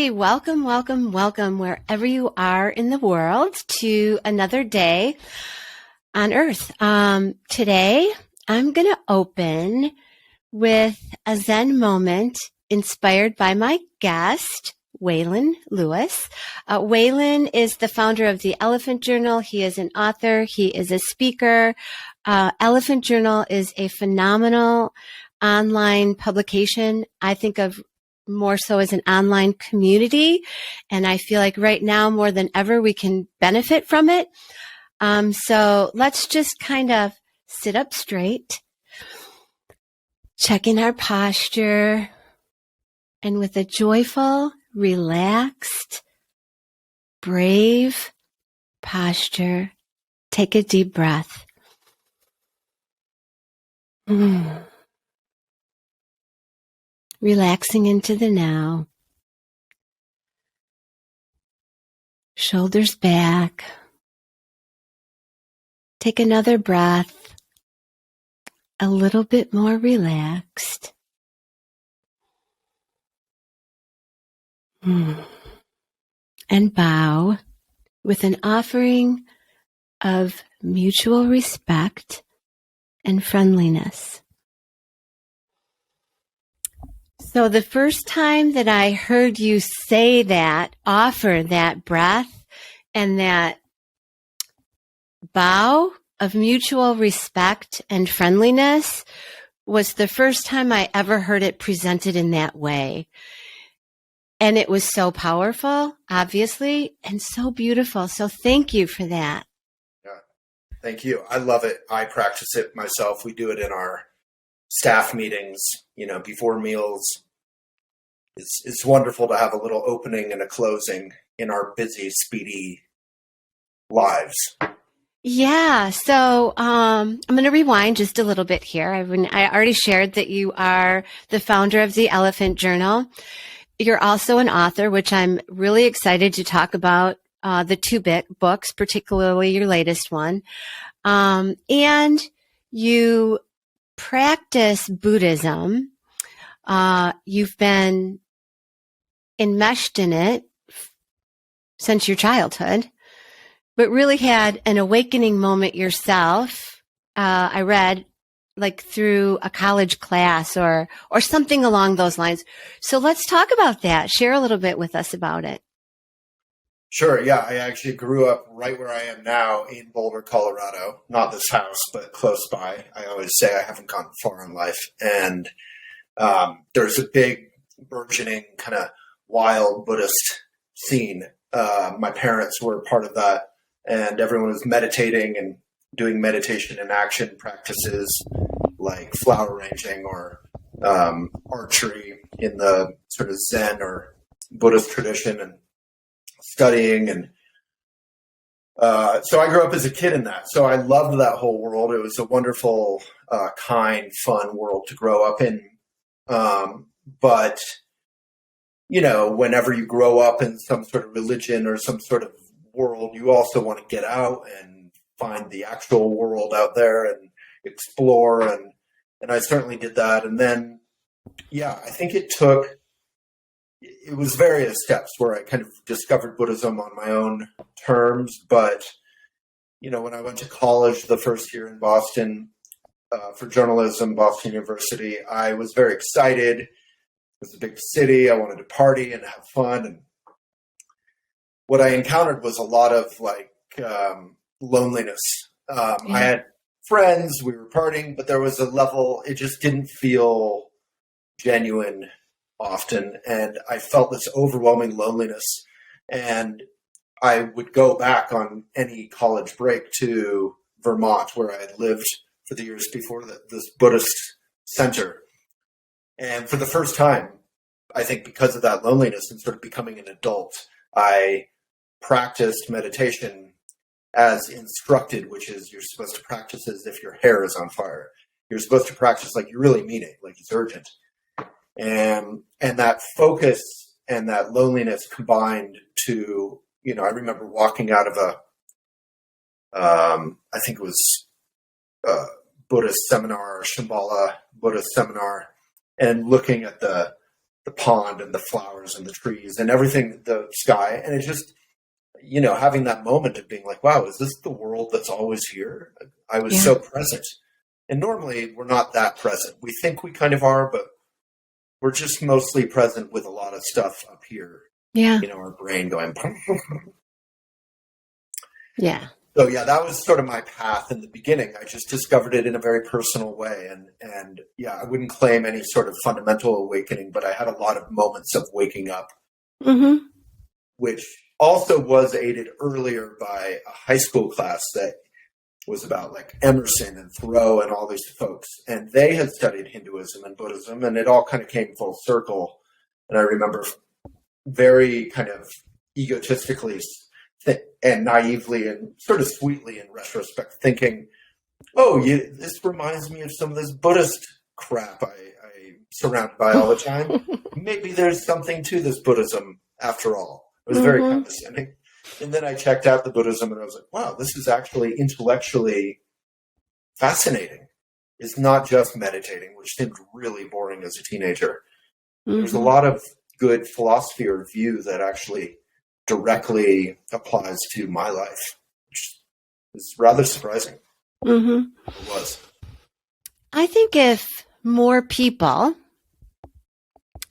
everybody. Welcome, welcome, welcome, wherever you are in the world, to another day on Earth. Today, I'm going to open with a Zen moment inspired by my guest, Waylon Lewis. Waylon is the founder of the Elephant Journal. He is an author. He is a speaker. Elephant Journal is a phenomenal online publication. I think of more so as an online community. And I feel like right now, more than ever, we can benefit from it. So let's just kind of sit up straight, check in our posture, and with a joyful, relaxed, brave posture, take a deep breath. Relaxing into the now. Shoulders back. Take another breath. A little bit more relaxed. And bow with an offering of mutual respect and friendliness. So the first time that I heard you say that, offer that breath and that bow of mutual respect and friendliness was the first time I ever heard it presented in that way. And it was so powerful, obviously, and so beautiful. So thank you for that. Yeah, thank you. I love it. I practice it myself. We do it in our staff meetings, before meals. It's wonderful to have a little opening and a closing in our busy, speedy lives. Yeah. So I'm going to rewind just a little bit here. I already shared that you are the founder of the Elephant Journal. You're also an author, which I'm really excited to talk about the two books, particularly your latest one. And you practice Buddhism. You've been enmeshed in it since your childhood, but really had an awakening moment yourself. I read through a college class or something along those lines. So let's talk about that. Share a little bit with us about it. Sure. Yeah. I actually grew up right where I am now in Boulder, Colorado. Not this house, but close by. I always say I haven't gone far in life. And there's a big burgeoning kind of wild Buddhist scene. My parents were part of that, and everyone was meditating and doing meditation and action practices like flower arranging or archery in the sort of Zen or Buddhist tradition, and studying. And so I grew up as a kid in that. So I loved that whole world. It was a wonderful, kind, fun world to grow up in. But, whenever you grow up in some sort of religion or some sort of world, you also want to get out and find the actual world out there and explore. And I certainly did that. And then, I think it was various steps where I kind of discovered Buddhism on my own terms. But, when I went to college the first year in Boston for journalism, Boston University, I was very excited. It was a big city. I wanted to party and have fun. And what I encountered was a lot of loneliness. I had friends, we were partying, but there was a level, it just didn't feel genuine often. And I felt this overwhelming loneliness. And I would go back on any college break to Vermont, where I had lived for the years before this Buddhist center. And for the first time, I think because of that loneliness and sort of becoming an adult, I practiced meditation as instructed, which is you're supposed to practice as if your hair is on fire. You're supposed to practice like you really mean it, like it's urgent. And that focus and that loneliness combined to, I remember walking out of I think it was a Buddhist seminar, Shambhala Buddhist seminar, and looking at the the pond and the flowers and the trees and everything, the sky. And it just, having that moment of being like, wow, is this the world that's always here? I was so present. And normally we're not that present. We think we kind of are, but we're just mostly present with a lot of stuff up here. Yeah. Our brain going. Yeah. So that was sort of my path in the beginning. I just discovered it in a very personal way. And I wouldn't claim any sort of fundamental awakening, but I had a lot of moments of waking up, which also was aided earlier by a high school class that was about like Emerson and Thoreau and all these folks. And they had studied Hinduism and Buddhism, and it all kind of came full circle. And I remember very kind of egotistically and naively and sort of sweetly in retrospect thinking, this reminds me of some of this Buddhist crap I'm surrounded by all the time. Maybe there's something to this Buddhism after all. It was very condescending. And then I checked out the Buddhism and I was like, wow, this is actually intellectually fascinating. It's not just meditating, which seemed really boring as a teenager. There's a lot of good philosophy or view that actually directly applies to my life, which is rather surprising. It was. I think if more people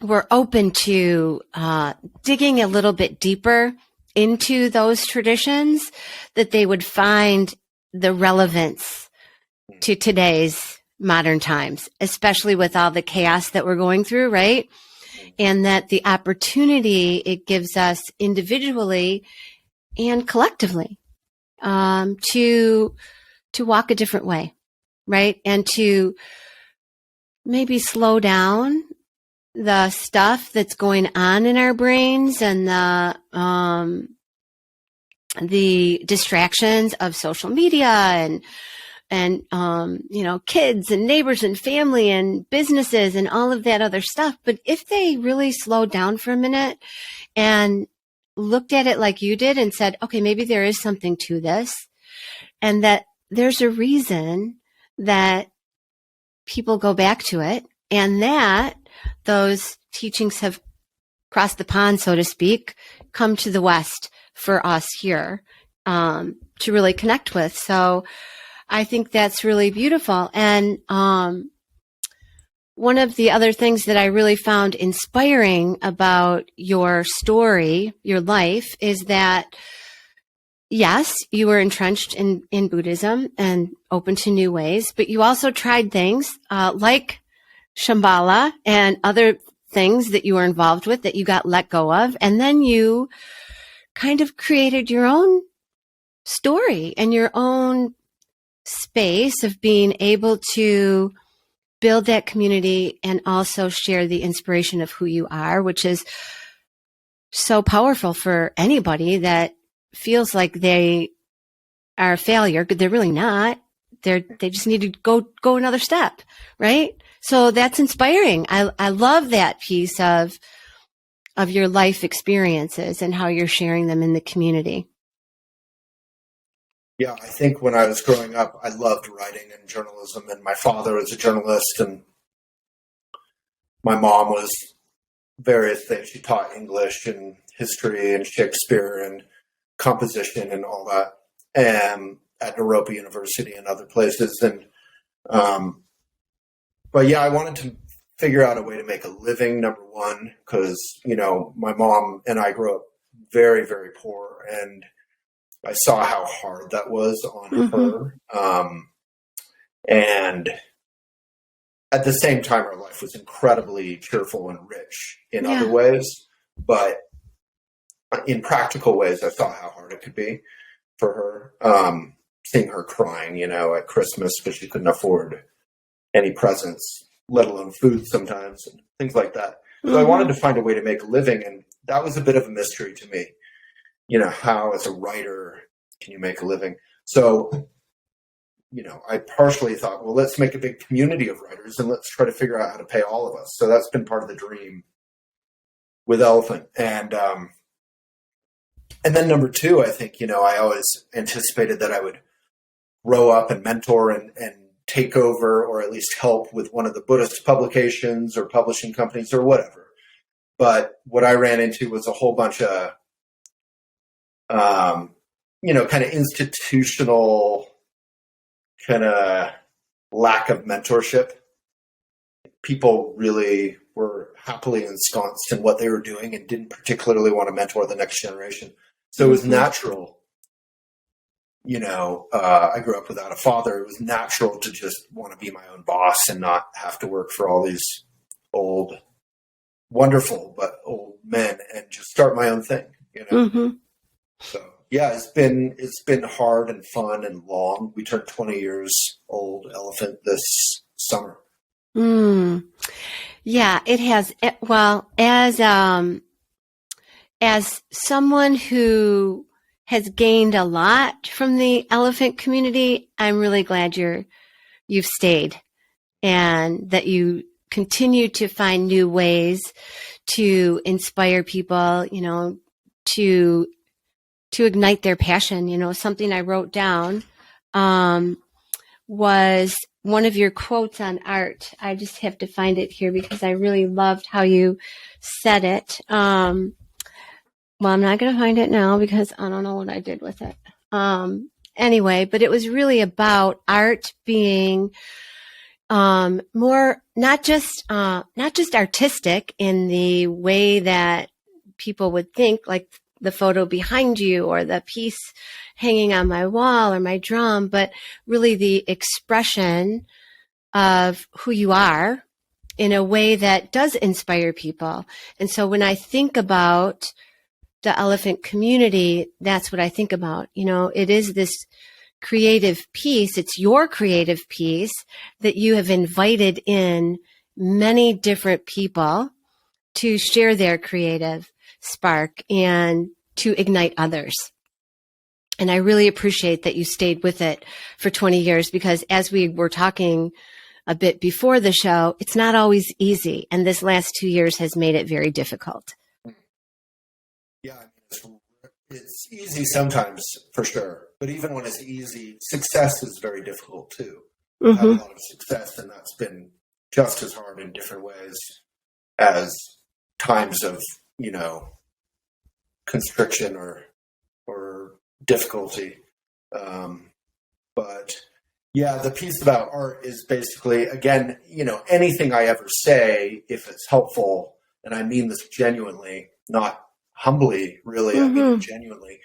were open to digging a little bit deeper into those traditions, that they would find the relevance to today's modern times, especially with all the chaos that we're going through, right? And that the opportunity it gives us individually and collectively to walk a different way, right? And to maybe slow down the stuff that's going on in our brains and the distractions of social media and kids and neighbors and family and businesses and all of that other stuff. But if they really slowed down for a minute and looked at it like you did and said, okay, maybe there is something to this, and that there's a reason that people go back to it, and that those teachings have crossed the pond, so to speak, come to the West for us here to really connect with. So I think that's really beautiful. And one of the other things that I really found inspiring about your story, your life, is that, yes, you were entrenched in Buddhism and open to new ways, but you also tried things like Shambhala and other things that you were involved with that you got let go of. And then you kind of created your own story and your own space of being able to build that community and also share the inspiration of who you are, which is so powerful for anybody that feels like they are a failure, but they're really not. They just need to go another step, right? So that's inspiring. I love that piece of your life experiences and how you're sharing them in the community. Yeah, I think when I was growing up, I loved writing and journalism, and my father was a journalist, and my mom was various things. She taught English and history and Shakespeare and composition and all that, at Europa University and other places. And but yeah, I wanted to figure out a way to make a living, number one, because my mom and I grew up very, very poor, and I saw how hard that was on her. And at the same time, our life was incredibly cheerful and rich in other ways. But in practical ways, I saw how hard it could be for her. Seeing her crying, at Christmas because she couldn't afford any presents, let alone food sometimes, and things like that. So I wanted to find a way to make a living. And that was a bit of a mystery to me. How as a writer can you make a living? So, I partially thought, well, let's make a big community of writers and let's try to figure out how to pay all of us. So that's been part of the dream with Elephant. And then number two, I think, I always anticipated that I would grow up and mentor and take over or at least help with one of the Buddhist publications or publishing companies or whatever. But what I ran into was a whole bunch of, kind of institutional kind of lack of mentorship. People really were happily ensconced in what they were doing and didn't particularly want to mentor the next generation. So it was natural. I grew up without a father. It was natural to just want to be my own boss and not have to work for all these old, wonderful, but old men and just start my own thing, So yeah, it's been hard and fun and long. We turned 20 years old, Elephant, this summer. Yeah, it has. Well, as someone who has gained a lot from the elephant community, I'm really glad you've stayed and that you continue to find new ways to inspire people, to ignite their passion. Something I wrote down was one of your quotes on art. I just have to find it here because I really loved how you said it. Well, I'm not going to find it now because I don't know what I did with it. Anyway, but it was really about art being more not just artistic in the way that people would think, like the photo behind you or the piece hanging on my wall or my drum, but really the expression of who you are in a way that does inspire people. And so when I think about the elephant community, that's what I think about. It is this creative piece. It's your creative piece that you have invited in many different people to share their creative spark and to ignite others. And I really appreciate that you stayed with it for 20 years because as we were talking a bit before the show, it's not always easy. And this last 2 years has made it very difficult. Yeah, it's easy sometimes, for sure. But even when it's easy, success is very difficult, too. I've had a lot of success, and that's been just as hard in different ways as times of, constriction or difficulty. But, yeah, the piece about art is basically, again, anything I ever say, if it's helpful, and I mean this genuinely, not humbly, really, I mean genuinely,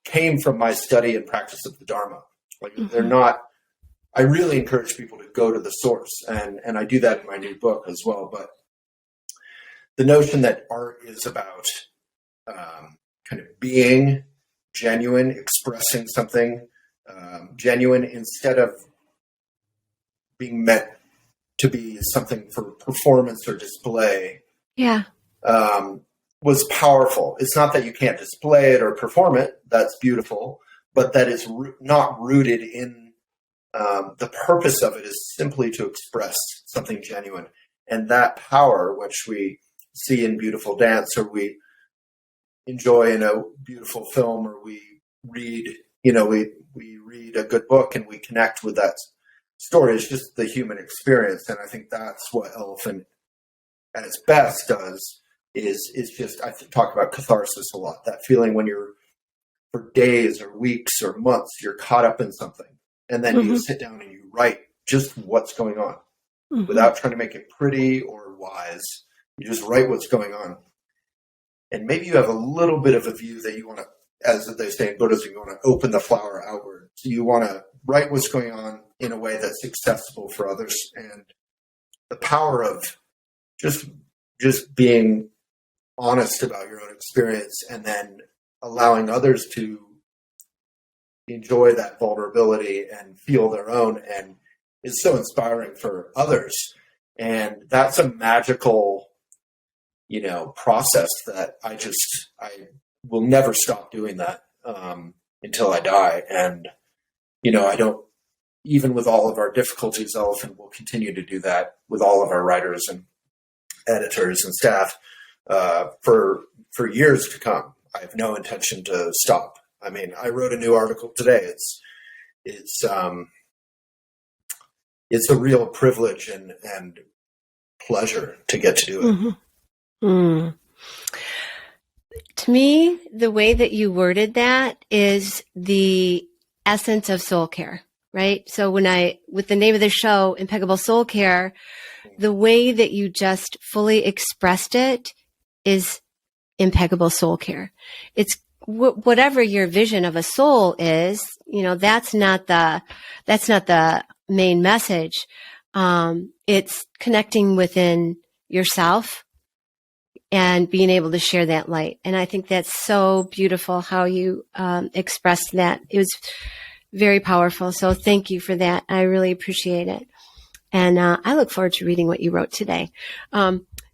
came from my study and practice of the Dharma. Like they're not, I really encourage people to go to the source, and I do that in my new book as well. But the notion that art is about kind of being genuine, expressing something genuine instead of being meant to be something for performance or display. Yeah. Was powerful. It's not that you can't display it or perform it. That's beautiful. But that is not rooted in the purpose of it is simply to express something genuine. And that power, which we see in beautiful dance or we enjoy in a beautiful film or we read, we read a good book and we connect with that story. It's just the human experience. And I think that's what Elephant at its best does. Is just, I talk about catharsis a lot, that feeling when you're for days or weeks or months, you're caught up in something. And then you sit down and you write just what's going on without trying to make it pretty or wise. You just write what's going on. And maybe you have a little bit of a view that you want to, as they say in Buddhism, you want to open the flower outward. So you want to write what's going on in a way that's accessible for others. And the power of just being honest about your own experience and then allowing others to enjoy that vulnerability and feel their own and is so inspiring for others. And that's a magical, process that I will never stop doing that until I die. And, I don't, even with all of our difficulties, Elephant will continue to do that with all of our writers and editors and staff. For years to come. I have no intention to stop. I mean, I wrote a new article today. It's a real privilege and pleasure to get to do it. Mm. To me, the way that you worded that is the essence of soul care, right? So with the name of the show, Impeccable Soul Care, the way that you just fully expressed it is impeccable soul care. It's whatever your vision of a soul is, that's not the main message. It's connecting within yourself and being able to share that light. And I think that's so beautiful how you expressed that. It was very powerful. So thank you for that. I really appreciate it. And I look forward to reading what you wrote today.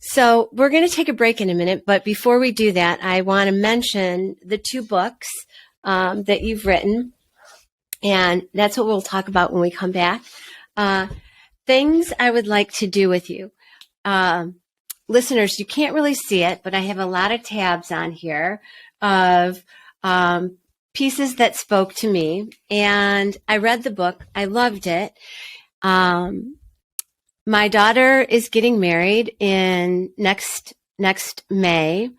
So we're going to take a break in a minute. But before we do that, I want to mention the 2 books that you've written. And that's what we'll talk about when we come back. Things I would like to do with you. Listeners, you can't really see it, but I have a lot of tabs on here of pieces that spoke to me. And I read the book. I loved it. My daughter is getting married in next May,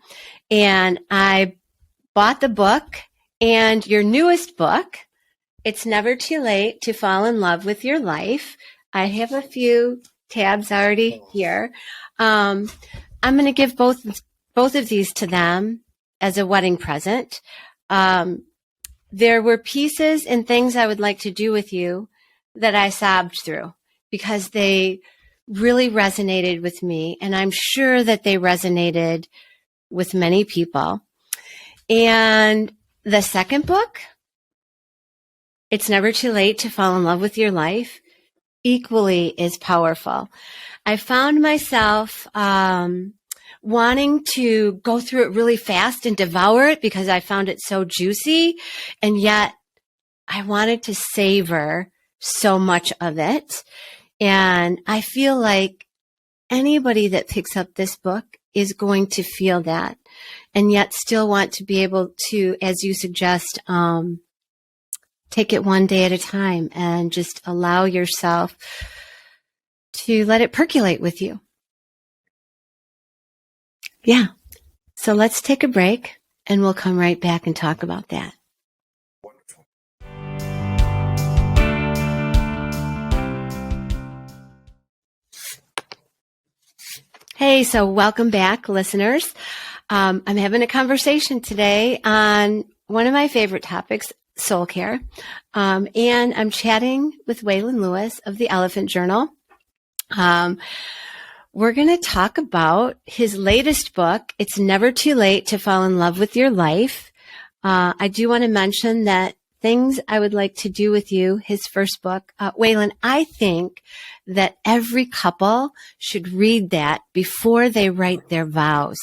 and I bought the book and your newest book, It's Never Too Late to Fall in Love with Your Life. I have a few tabs already here. I'm going to give both of these to them as a wedding present. There were pieces and things I would like to do with you that I sobbed through because they really resonated with me. And I'm sure that they resonated with many people. And the second book, It's Never Too Late to Fall in Love with Your Life, equally is powerful. I found myself wanting to go through it really fast and devour it because I found it so juicy. And yet I wanted to savor so much of it. And I feel like anybody that picks up this book is going to feel that and yet still want to be able to, as you suggest, take it one day at a time and just allow yourself to let it percolate with you. Yeah. So let's take a break and we'll come right back and talk about that. Wonderful. Hey, so welcome back, listeners. I'm having a conversation today on one of my favorite topics, soul care. And I'm chatting with Waylon Lewis of the Elephant Journal. We're going to talk about his latest book, It's Never Too Late to Fall in Love with Your Life. I do want to mention that Things I Would Like to Do with You, his first book. Waylon, I think that every couple should read that before they write their vows.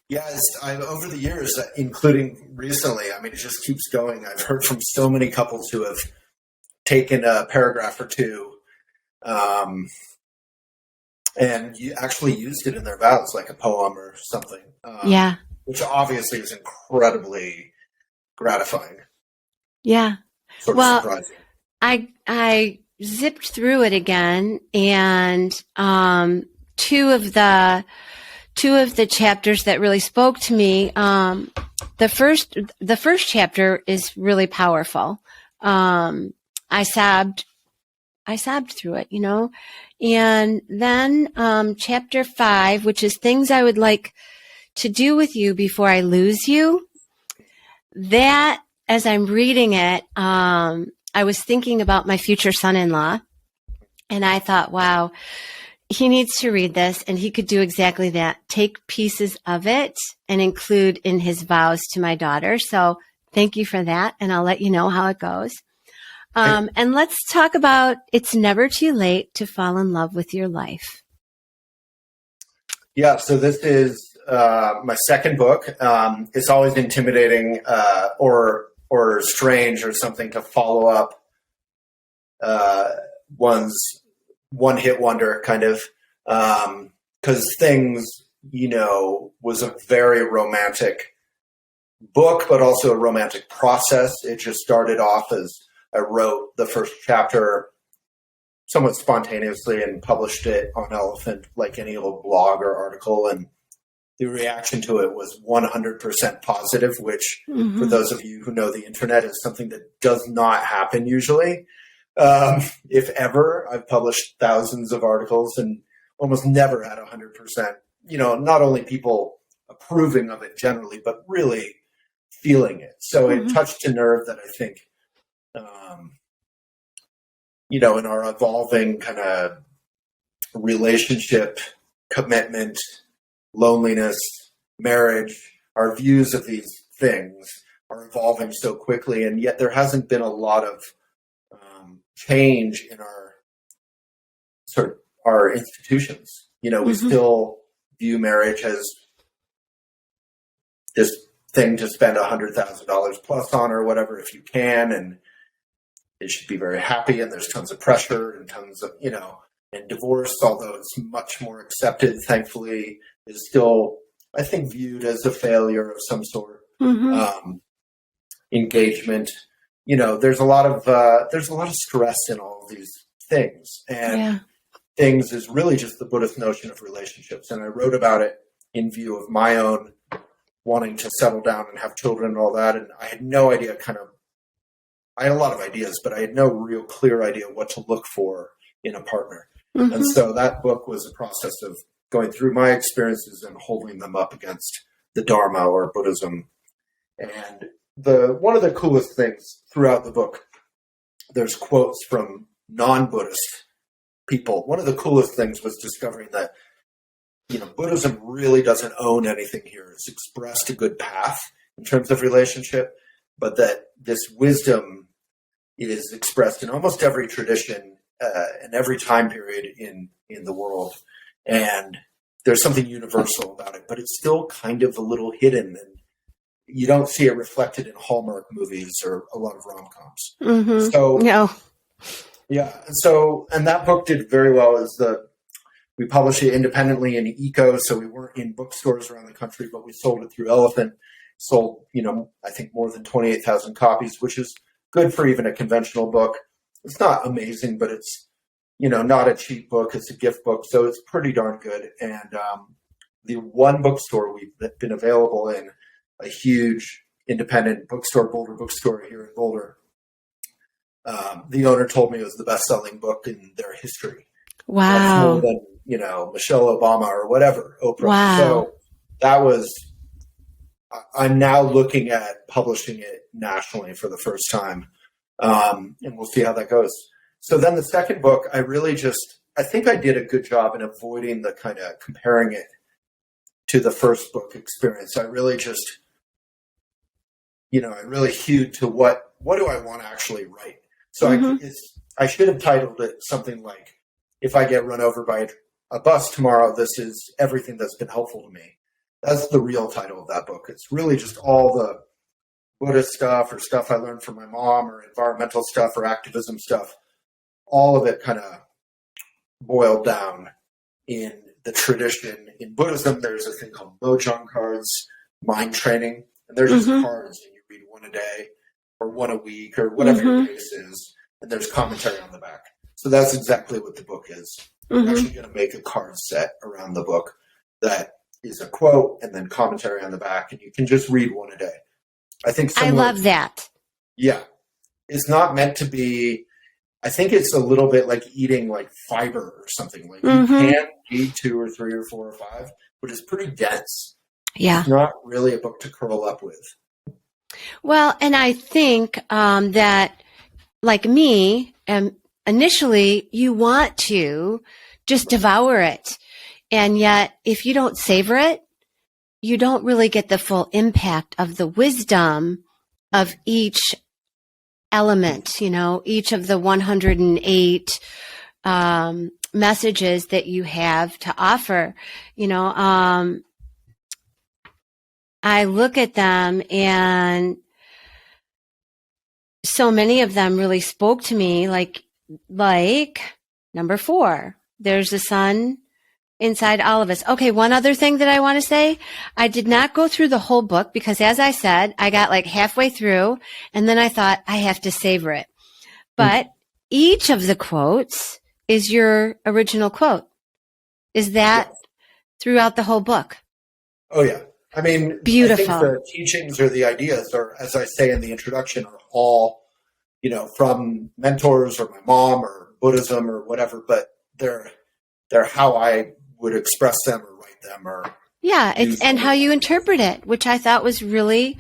Yes, over the years, including recently, it just keeps going. I've heard from so many couples who have taken a paragraph or two and you actually used it in their vows, like a poem or something. Yeah. Which obviously is incredibly gratifying. Yeah. Sort of surprising. I zipped through it again, and two of the chapters that really spoke to me. The first chapter is really powerful. I sobbed through it, and then chapter 5, which is Things I Would Like to Do with You Before I Lose You. That, as I'm reading it, I was thinking about my future son-in-law, and I thought, wow, he needs to read this, and he could do exactly that. Take pieces of it and include in his vows to my daughter. So thank you for that, and I'll let you know how it goes. And let's talk about It's Never Too Late to Fall in Love with Your Life. Yeah, so this is my second book. It's always intimidating or strange or something to follow up one's one-hit wonder, kind of, because Things, was a very romantic book, but also a romantic process. It just started off as I wrote the first chapter somewhat spontaneously and published it on Elephant like any old blog or article. And the reaction to it was 100% positive, which for those of you who know the internet is something that does not happen usually. If ever. I've published thousands of articles and almost never had 100%, not only people approving of it generally, but really feeling it. So it touched a nerve that I think, in our evolving kind of relationship, commitment, loneliness, marriage, our views of these things are evolving so quickly. And yet there hasn't been a lot of change in our institutions. We still view marriage as this thing to spend $100,000 plus on or whatever if you can, and it should be very happy, and there's tons of pressure and tons of, and divorce, although it's much more accepted, thankfully, is still, I think, viewed as a failure of some sort. Engagement, there's a lot of stress in all of these things, and things is really just the Buddhist notion of relationships. And I wrote about it in view of my own wanting to settle down and have children and all that. And I had no idea I had a lot of ideas, but I had no real clear idea what to look for in a partner. And so that book was a process of going through my experiences and holding them up against the Dharma or Buddhism. And one of the coolest things throughout the book, there's quotes from non-Buddhist people. One of the coolest things was discovering that, Buddhism really doesn't own anything here. It's expressed a good path in terms of relationship, but that this wisdom is expressed in almost every tradition and every time period in the world. And there's something universal about it, but it's still kind of a little hidden, and you don't see it reflected in Hallmark movies or a lot of rom-coms. So, yeah. And that book did very well. We published it independently in Eco, so we weren't in bookstores around the country, but we sold it through Elephant. Sold, I think more than 28,000 copies, which is good for even a conventional book. It's not amazing, but it's, not a cheap book. It's a gift book, so it's pretty darn good. And the one bookstore we've been available in, a huge independent bookstore, Boulder Bookstore here in Boulder, the owner told me it was the best-selling book in their history. Wow. That's more than, Michelle Obama or whatever, Oprah. Wow. So that was, I'm now looking at publishing it nationally for the first time. And we'll see how that goes. So then the second book, I think I did a good job in avoiding the kind of comparing it to the first book experience. I really just, I really hewed to what do I want to actually write? So I should have titled it something like, if I get run over by a bus tomorrow, this is everything that's been helpful to me. That's the real title of that book. It's really just all the Buddhist stuff or stuff I learned from my mom or environmental stuff or activism stuff. All of it kind of boiled down in the tradition. In Buddhism, there's a thing called Lojong cards, mind training. And they're just cards, and you read one a day or one a week or whatever your pace is. And there's commentary on the back. So that's exactly what the book is. I'm actually going to make a card set around the book that is a quote and then commentary on the back, and you can just read one a day. I think I love that. Yeah. It's not meant to be, I think it's a little bit like eating like fiber or something. Like you can eat 2 or 3 or 4 or 5, but it's pretty dense. Yeah. It's not really a book to curl up with. Well, and I think that, like me, initially you want to just devour it. And yet, if you don't savor it, you don't really get the full impact of the wisdom of each element, each of the 108 messages that you have to offer. I look at them, and so many of them really spoke to me, like number 4, there's the sun inside all of us. Okay, one other thing that I want to say, I did not go through the whole book because, as I said, I got like halfway through, and then I thought I have to savor it. But each of the quotes is your original quote. Is that throughout the whole book? Oh, yeah. I mean, Beautiful. I think the teachings or the ideas are, as I say in the introduction, are all, from mentors or my mom or Buddhism or whatever, but they're how I would express them or write them or and how you interpret it, which I thought was really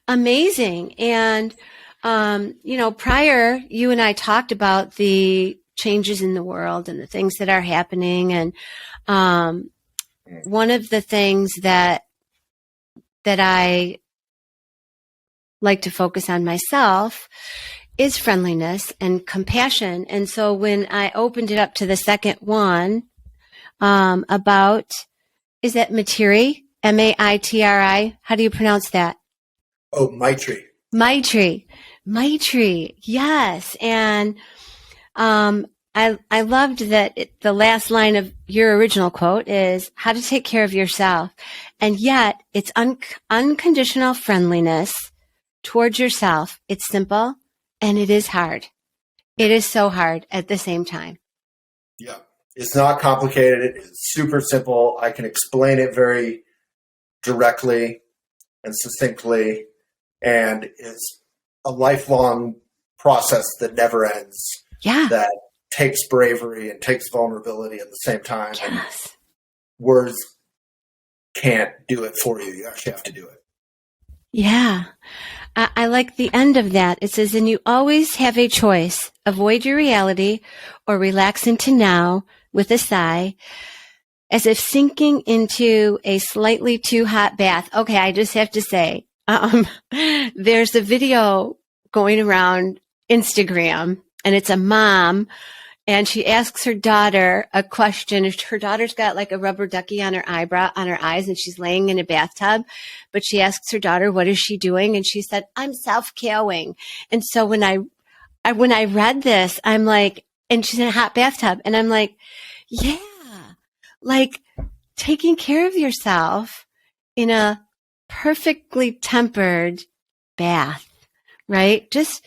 amazing. And prior, you and I talked about the changes in the world and the things that are happening. And one of the things that I like to focus on myself is friendliness and compassion. And so when I opened it up to the second one, about, is that Materi? Maitri? How do you pronounce that? Oh, Maitri. Maitri. Yes. And, I loved that the last line of your original quote is how to take care of yourself. And yet it's unconditional friendliness towards yourself. It's simple and it is hard. It is so hard at the same time. Yeah. It's not complicated. It's super simple. I can explain it very directly and succinctly. And it's a lifelong process that never ends. Yeah. That takes bravery and takes vulnerability at the same time. Yes. And words can't do it for you. You actually have to do it. Yeah. I like the end of that. It says, and you always have a choice. Avoid your reality or relax into now with a sigh, as if sinking into a slightly too hot bath. Okay, I just have to say, there's a video going around Instagram, and it's a mom, and she asks her daughter a question. Her daughter's got like a rubber ducky on her eyes, and she's laying in a bathtub. But she asks her daughter, what is she doing? And she said, I'm self-caring. And so when I read this, I'm like, and she's in a hot bathtub, and I'm like, yeah, like taking care of yourself in a perfectly tempered bath, right? Just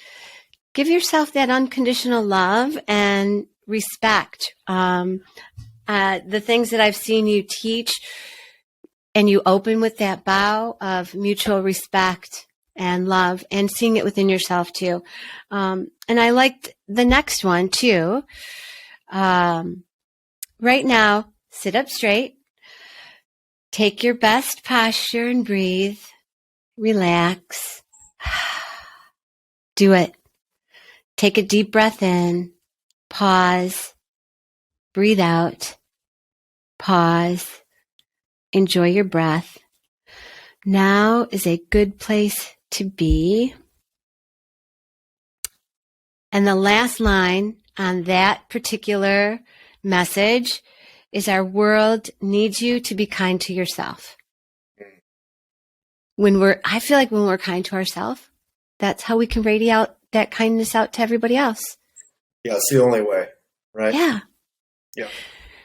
give yourself that unconditional love and respect. The things that I've seen you teach, and you open with that bow of mutual respect and love, and seeing it within yourself too. And I liked the next one too. Right now, sit up straight, take your best posture and breathe, relax. Do it. Take a deep breath in, pause, breathe out, pause, enjoy your breath. Now is a good place to be. And the last line on that particular message is, our world needs you to be kind to yourself. I feel like when we're kind to ourselves, that's how we can radiate that kindness out to everybody else. Yeah, it's the only way, right? Yeah. Yeah.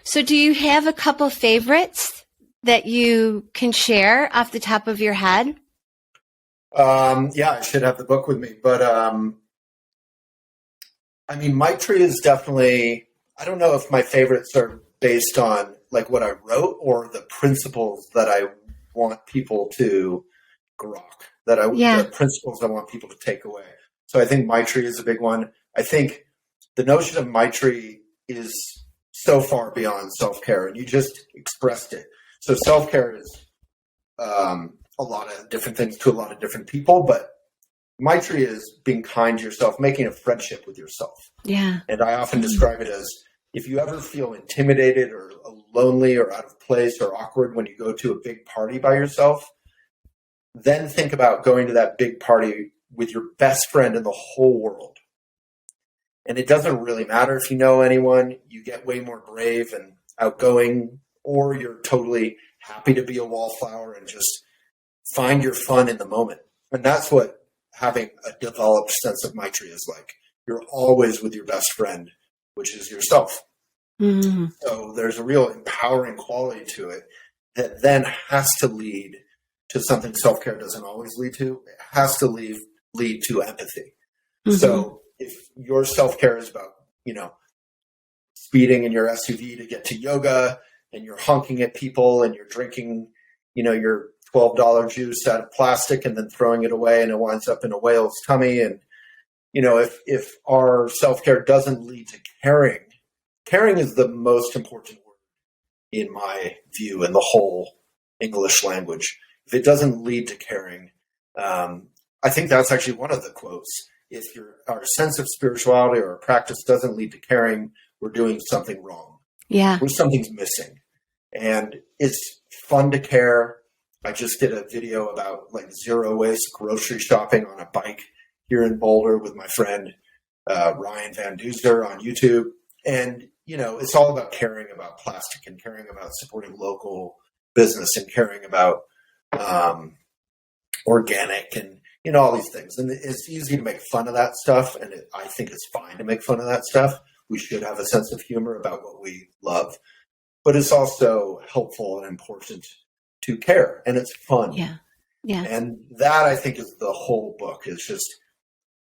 So do you have a couple favorites that you can share off the top of your head? Yeah, I should have the book with me, but Maitri is definitely, I don't know if my favorites are based on like what I wrote or the principles that I want people to grok, the principles I want people to take away. So I think Maitri is a big one. I think the notion of Maitri is so far beyond self-care, and you just expressed it. So self-care is a lot of different things to a lot of different people, but Maitri is being kind to yourself, making a friendship with yourself. Yeah. And I often describe it as, if you ever feel intimidated or lonely or out of place or awkward when you go to a big party by yourself, then think about going to that big party with your best friend in the whole world. And it doesn't really matter if you know anyone. You get way more brave and outgoing, or you're totally happy to be a wallflower and just find your fun in the moment. And that's what having a developed sense of Maitri is like. You're always with your best friend, which is yourself. Mm-hmm. So there's a real empowering quality to it that then has to lead to something self-care doesn't always lead to. It has to lead to empathy. Mm-hmm. So if your self-care is about, speeding in your SUV to get to yoga, and you're honking at people, and you're drinking, your $12 juice out of plastic and then throwing it away, and it winds up in a whale's tummy. And, if our self-care doesn't lead to caring is the most important word in my view in the whole English language. If it doesn't lead to caring, I think that's actually one of the quotes. If our sense of spirituality or our practice doesn't lead to caring, we're doing something wrong. Yeah. Something's missing. And it's fun to care. I just did a video about zero waste grocery shopping on a bike here in Boulder with my friend Ryan Van Duzer on YouTube. And, it's all about caring about plastic and caring about supporting local business and caring about organic and, all these things. And it's easy to make fun of that stuff. And I think it's fine to make fun of that stuff. We should have a sense of humor about what we love. But it's also helpful and important to care. And it's fun. Yeah. Yeah. And that, I think, is the whole book. It's just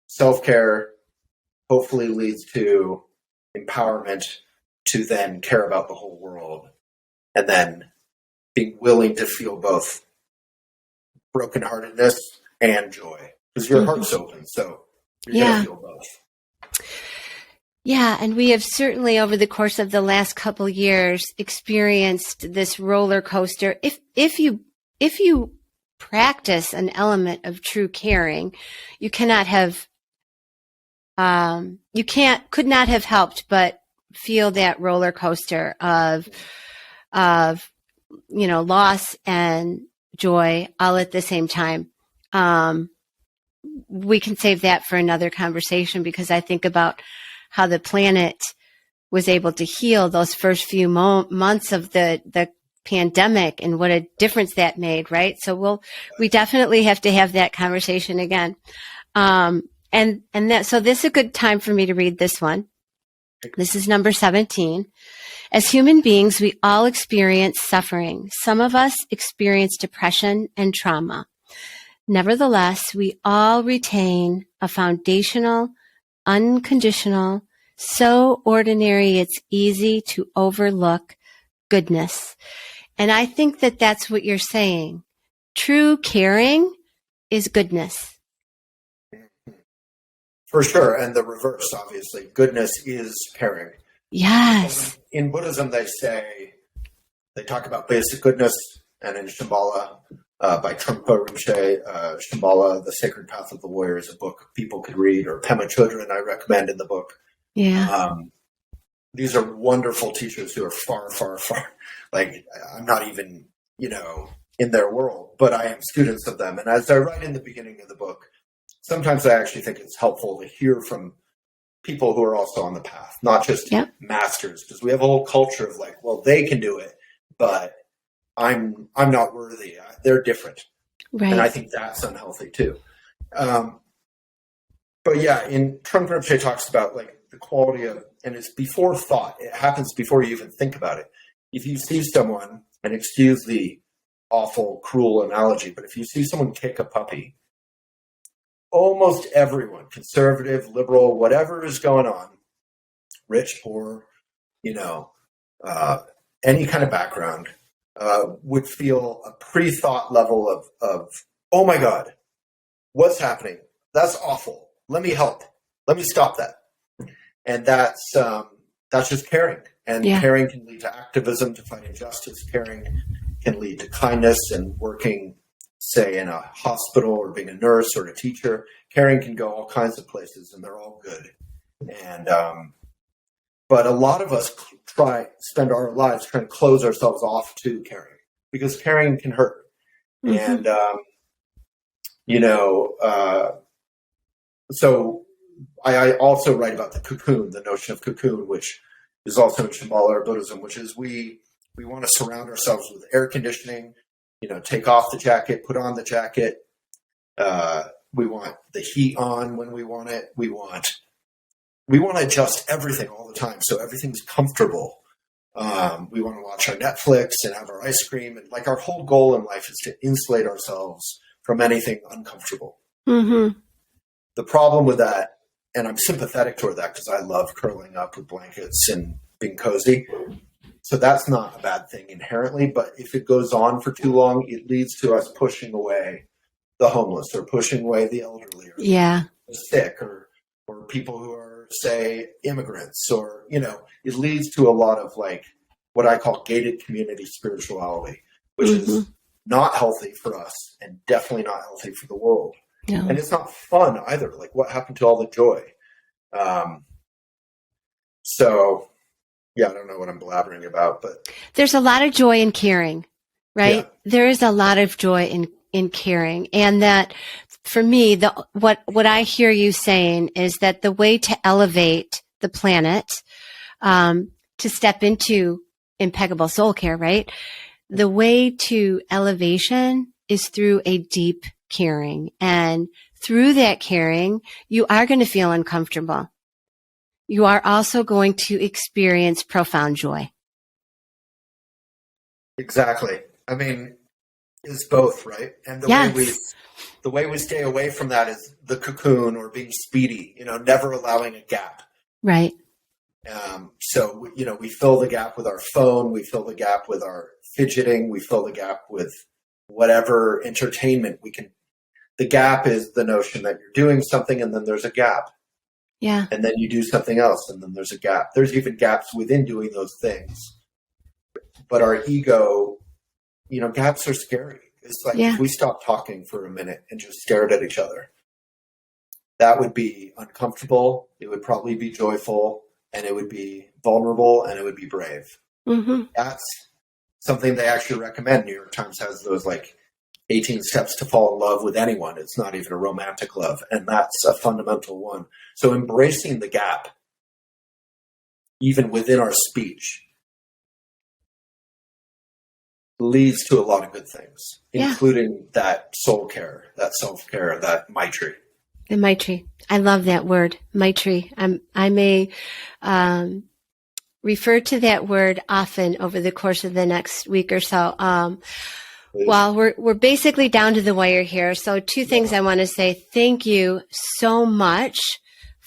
self-care hopefully leads to empowerment to then care about the whole world. And then being willing to feel both brokenheartedness and joy, because your heart's open, so you're going to feel both. Yeah, and we have certainly over the course of the last couple years experienced this roller coaster. If you practice an element of true caring, you cannot have could not have helped but feel that roller coaster of loss and joy all at the same time. We can save that for another conversation, because I think about how the planet was able to heal those first few months of the pandemic and what a difference that made, right? So we definitely have to have that conversation again. So this is a good time for me to read this one. This is number 17. As human beings, we all experience suffering. Some of us experience depression and trauma. Nevertheless, we all retain a foundational, unconditional, so ordinary it's easy to overlook goodness. And I think that that's what you're saying. True caring is goodness. For sure. And the reverse, obviously. Goodness is caring. Yes. In Buddhism, they talk about basic goodness, and in Shambhala, by Trungpa Rinpoche, Shambhala, The Sacred Path of the Warrior is a book people could read, or Pema Chodron I recommend in the book. Yeah. These are wonderful teachers who are far, far, far. I'm not even, in their world, but I am students of them. And as I write in the beginning of the book, sometimes I actually think it's helpful to hear from people who are also on the path, not just masters, because we have a whole culture of they can do it, but I'm not worthy. They're different. Right. And I think that's unhealthy too. But yeah, in Trungpa Rinpoche talks about the quality of, and it's before thought. It happens before you even think about it. If you see someone, and excuse the awful, cruel analogy, but if you see someone kick a puppy, almost everyone, conservative, liberal, whatever is going on, rich, poor, any kind of background, would feel a pre-thought level of, oh my God, what's happening? That's awful. Let me help. Let me stop that. And that's just caring. And caring can lead to activism to fight injustice. Caring can lead to kindness and working, say, in a hospital or being a nurse or a teacher. Caring can go all kinds of places, and they're all good. And but a lot of us spend our lives trying to close ourselves off to caring, because caring can hurt. Mm-hmm. And so I also write about the cocoon, the notion of cocoon, which is also in Shambhala or Buddhism, which is we want to surround ourselves with air conditioning, take off the jacket, put on the jacket. We want the heat on when we want it. We want to adjust everything all the time, so everything's comfortable. We want to watch our Netflix and have our ice cream. And our whole goal in life is to insulate ourselves from anything uncomfortable. Mm-hmm. The problem with that, and I'm sympathetic toward that because I love curling up with blankets and being cozy. So that's not a bad thing inherently, but if it goes on for too long, it leads to us pushing away the homeless or pushing away the elderly or the sick or people who are, say, immigrants, or, it leads to a lot of like what I call gated community spirituality, which is not healthy for us and definitely not healthy for the world. Yeah. And it's not fun either. Like, what happened to all the joy? So yeah, I don't know what I'm blabbering about, but there's a lot of joy in caring, right? Yeah. There is a lot of joy in caring. And that for me, what I hear you saying is that the way to elevate the planet, to step into impeccable soul care, right? The way to elevation is through a deep caring. And through that caring, you are going to feel uncomfortable. You are also going to experience profound joy. Exactly. I mean, it's both, right? And the way we stay away from that is the cocoon or being speedy, never allowing a gap. Right. So, we fill the gap with our phone, we fill the gap with our fidgeting, we fill the gap with whatever entertainment we can. The gap is the notion that you're doing something and then there's a gap. Yeah. And then you do something else and then there's a gap. There's even gaps within doing those things. But our ego, gaps are scary. It's like if we stopped talking for a minute and just stared at each other, that would be uncomfortable. It would probably be joyful, and it would be vulnerable, and it would be brave. Mm-hmm. That's something they actually recommend. New York Times has those 18 steps to fall in love with anyone. It's not even a romantic love. And that's a fundamental one. So embracing the gap, even within our speech, leads to a lot of good things, including that soul care, that self-care, that Maitri. The Maitri. I love that word, Maitri. I may refer to that word often over the course of the next week or so. Well, we're basically down to the wire here. So two things I want to say. Thank you so much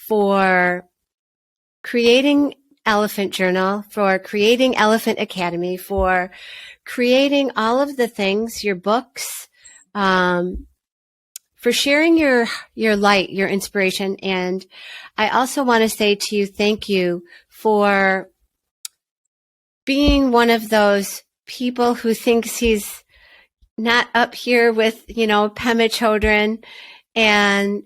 for creating Elephant Journal, for creating Elephant Academy, for creating all of the things, your books, for sharing your light, your inspiration. And I also want to say to you, thank you for being one of those people who thinks he's not up here with, Pema Chodron, and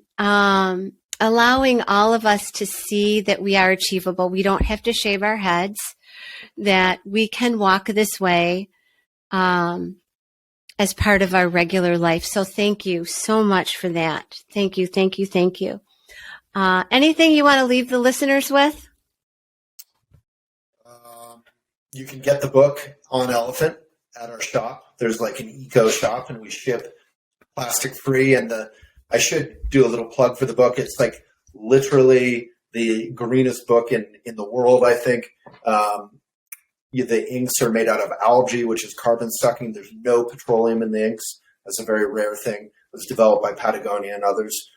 allowing all of us to see that we are achievable. We don't have to shave our heads, that we can walk this way as part of our regular life. So thank you so much for that. Thank you, thank you, thank you. Anything you want to leave the listeners with? You can get the book on Elephant at our shop. There's an eco shop, and we ship plastic free. And I should do a little plug for the book. It's literally the greenest book in the world, I think. The inks are made out of algae, which is carbon sucking. There's no petroleum in the inks. That's a very rare thing. It was developed by Patagonia and others.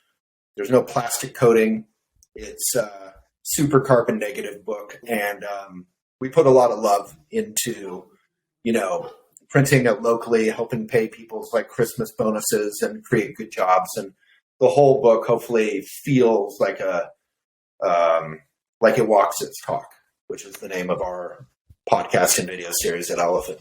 There's no plastic coating. It's a super carbon negative book. And we put a lot of love into, printing it locally, helping pay people's Christmas bonuses and create good jobs. And the whole book hopefully feels like it walks its talk, which is the name of our podcast and video series at Elephant.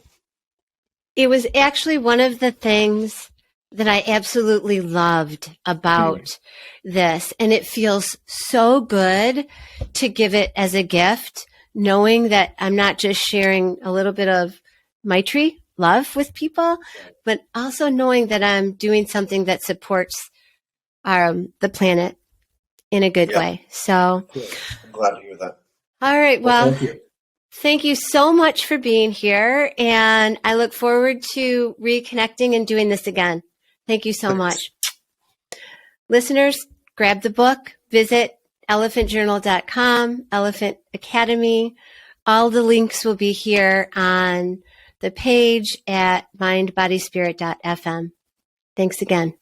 It was actually one of the things that I absolutely loved about this. And it feels so good to give it as a gift, knowing that I'm not just sharing a little bit of Maitri, love with people, but also knowing that I'm doing something that supports the planet in a good way. So cool. I'm glad to hear that. All right. Well, thank you so much for being here. And I look forward to reconnecting and doing this again. Thank you so much. Listeners, grab the book, visit elephantjournal.com, Elephant Academy. All the links will be here on the page at mindbodyspirit.fm. Thanks again.